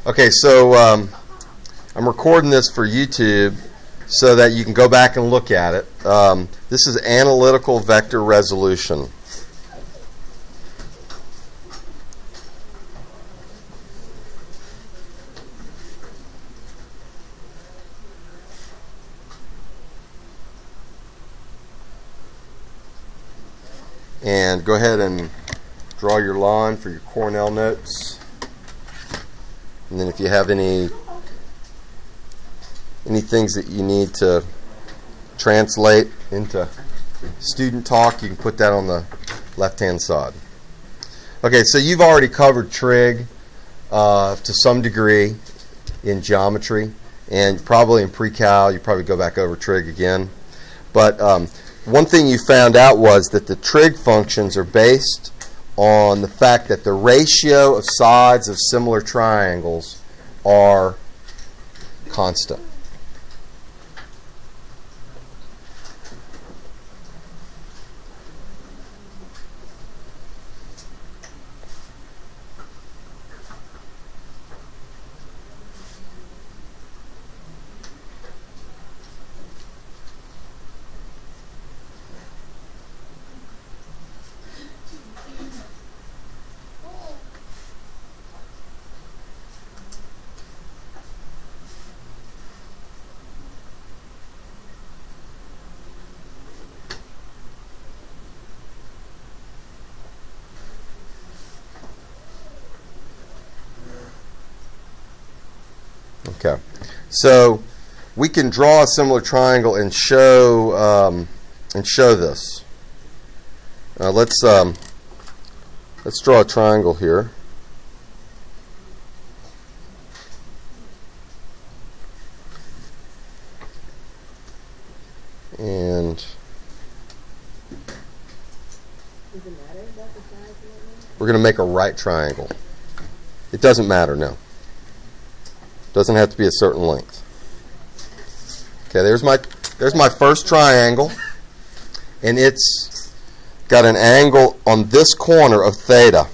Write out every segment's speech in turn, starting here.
Okay, so I'm recording this for YouTube so that you can go back and look at it. This is analytical vector resolution. And go ahead and draw your line for your Cornell notes. And then if you have any things that you need to translate into student talk, you can put that on the left-hand side. Okay, so you've already covered trig to some degree in geometry, and probably in pre-cal you probably go back over trig again. But one thing you found out was that the trig functions are based on the fact that the ratio of sides of similar triangles are constant. Okay, so we can draw a similar triangle and show this. Let's draw a triangle here. And we're going to make a right triangle. It doesn't matter, no. Doesn't have to be a certain length. Okay, there's my first triangle, and it's got an angle on this corner of theta,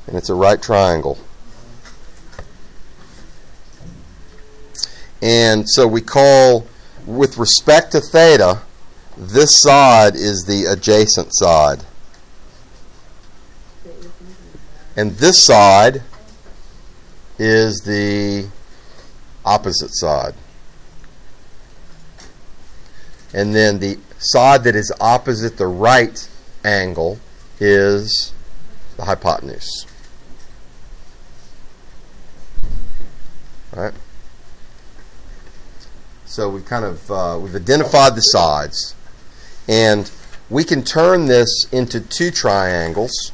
and it's a right triangle. And so we call, with respect to theta, this side is the adjacent side, and this side is the opposite side. And then the side that is opposite the right angle is the hypotenuse. All right? So we've identified the sides, and we can turn this into two triangles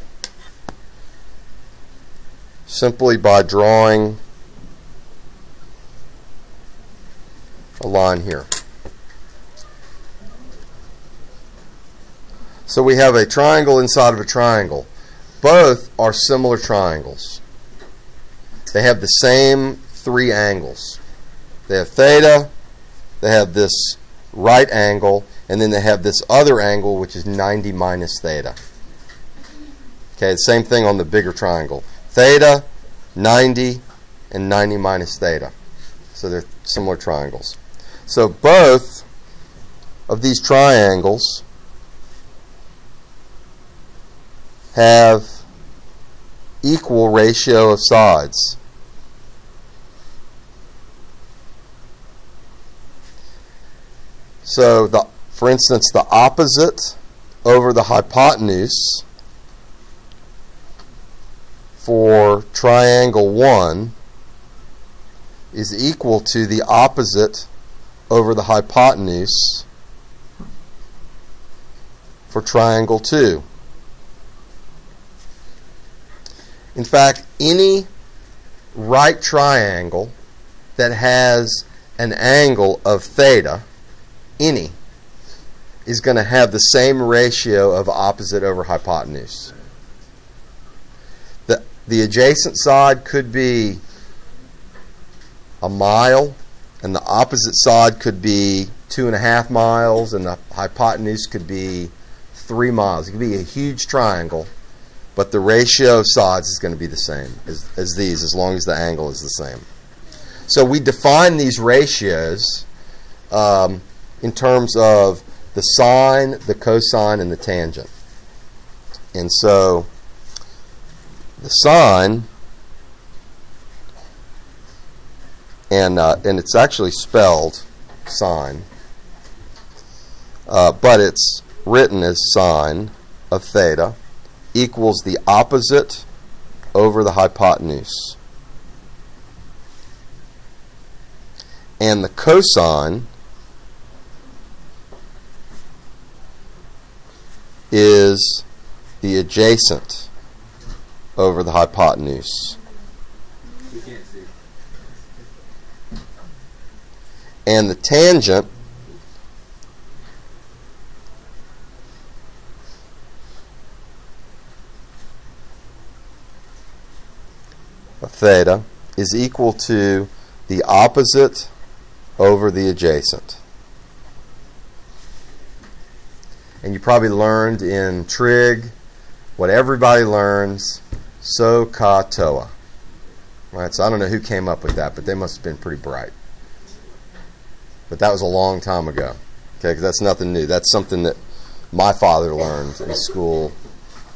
simply by drawing a line here. So we have a triangle inside of a triangle. Both are similar triangles. They have the same three angles. They have theta, they have this right angle, and then they have this other angle which is 90 minus theta. Okay, the same thing on the bigger triangle. Theta, 90, and 90 minus theta. So they're similar triangles. So both of these triangles have equal ratio of sides. So for instance, the opposite over the hypotenuse for triangle 1 is equal to the opposite over the hypotenuse for triangle 2. In fact, any right triangle that has an angle of theta, any, is going to have the same ratio of opposite over hypotenuse. The adjacent side could be a mile, and the opposite side could be 2.5 miles, and the hypotenuse could be 3 miles. It could be a huge triangle, but the ratio of sides is going to be the same as these, as long as the angle is the same. So we define these ratios in terms of the sine, the cosine, and the tangent. And so the sine, and it's actually spelled sine, but it's written as sine of theta equals the opposite over the hypotenuse. And the cosine is the adjacent over the hypotenuse. We can't see. And the tangent of theta is equal to the opposite over the adjacent. And you probably learned in trig what everybody learns, so ka toa. Right? So I don't know who came up with that, but they must have been pretty bright. But that was a long time ago. Okay, because that's nothing new. That's something that my father learned in school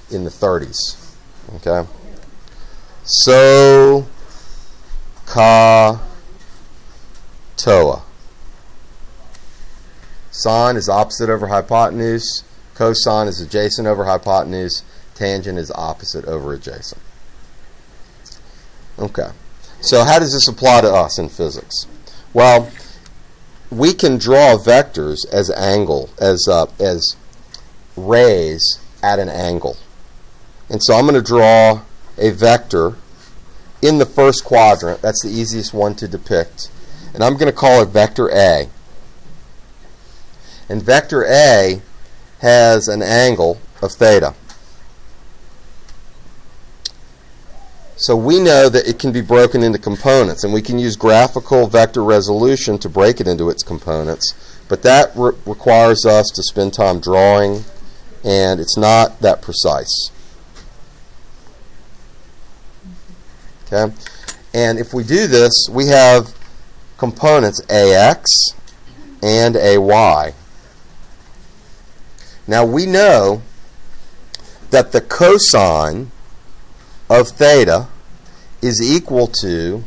in the 30s. Okay? So ka toa. Sine is opposite over hypotenuse. Cosine is adjacent over hypotenuse. Tangent is opposite over adjacent. Okay. So how does this apply to us in physics? Well, we can draw vectors as rays at an angle. And so I'm going to draw a vector in the first quadrant. That's the easiest one to depict. And I'm going to call it vector A. And vector A has an angle of theta. So we know that it can be broken into components, and we can use graphical vector resolution to break it into its components, but that requires us to spend time drawing, and it's not that precise. Okay? And if we do this, we have components AX and AY. Now we know that the cosine of theta is equal to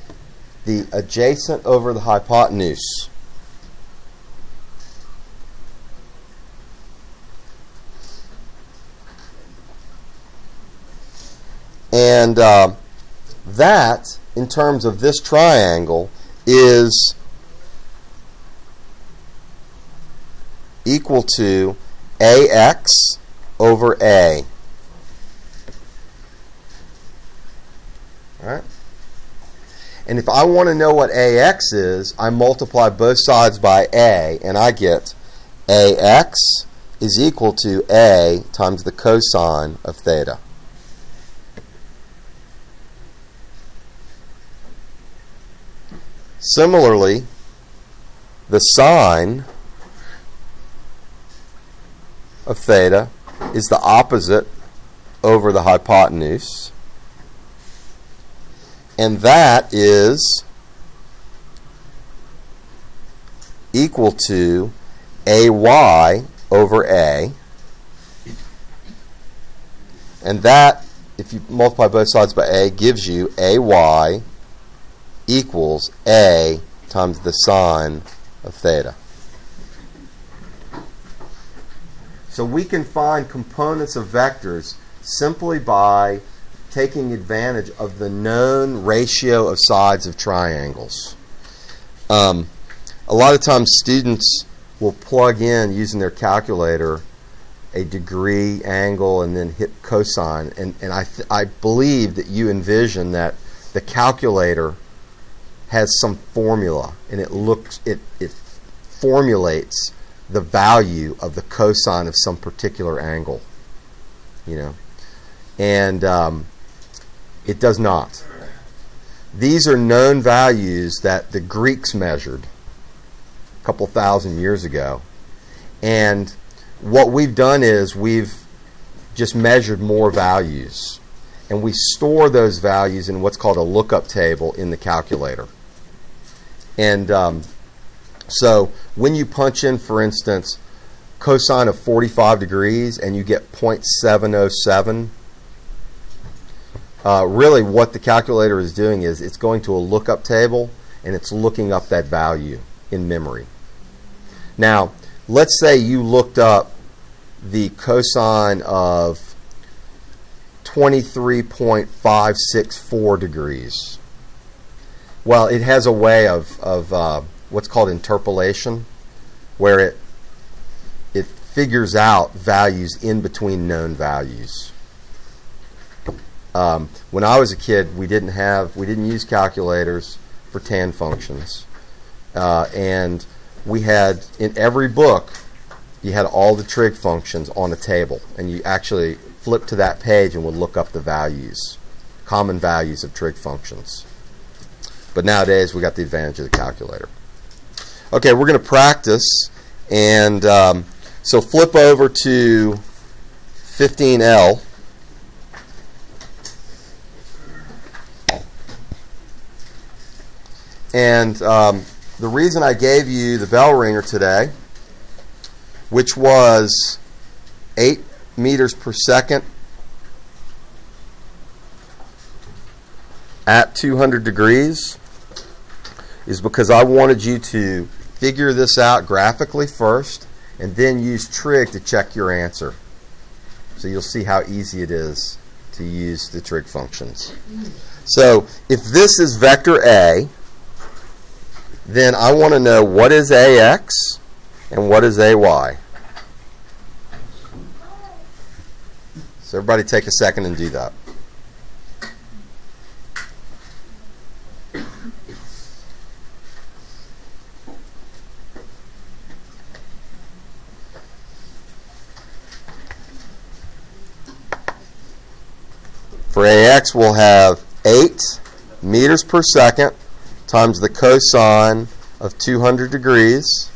the adjacent over the hypotenuse. And that, in terms of this triangle, is equal to AX over A. All right? And if I want to know what AX is, I multiply both sides by A, and I get AX is equal to A times the cosine of theta. Similarly, the sine of theta is the opposite over the hypotenuse. And that is equal to AY over A. And that, if you multiply both sides by A, gives you AY equals A times the sine of theta. So we can find components of vectors simply by taking advantage of the known ratio of sides of triangles. A lot of times students will plug in, using their calculator, a degree, angle, and then hit cosine. And I believe that you envision that the calculator has some formula, and it formulates the value of the cosine of some particular angle, you know, and it does not. These are known values that the Greeks measured a couple thousand years ago, and what we've done is we've just measured more values. and we store those values in what's called a lookup table in the calculator. And so when you punch in, for instance, cosine of 45 degrees and you get 0.707, really what the calculator is doing is it's going to a lookup table and it's looking up that value in memory. Now, let's say you looked up the cosine of 23.564 degrees. Well, it has a way of what's called interpolation, where it figures out values in between known values. When I was a kid, we didn't use calculators for tan functions, and we had, in every book, you had all the trig functions on a table, and you actually flip to that page and would look up the values, common values of trig functions. But nowadays we got the advantage of the calculator. Okay, we're going to practice, and so flip over to 15L. And the reason I gave you the bell ringer today, which was 8 meters per second at 200 degrees, is because I wanted you to figure this out graphically first and then use trig to check your answer. So you'll see how easy it is to use the trig functions. So if this is vector A, then I want to know what is AX and what is AY. So everybody take a second and do that. For AX, we'll have 8 meters per second times the cosine of 200 degrees.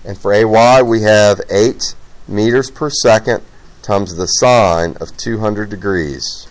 And for AY, we have 8 meters per second times the sine of 200 degrees.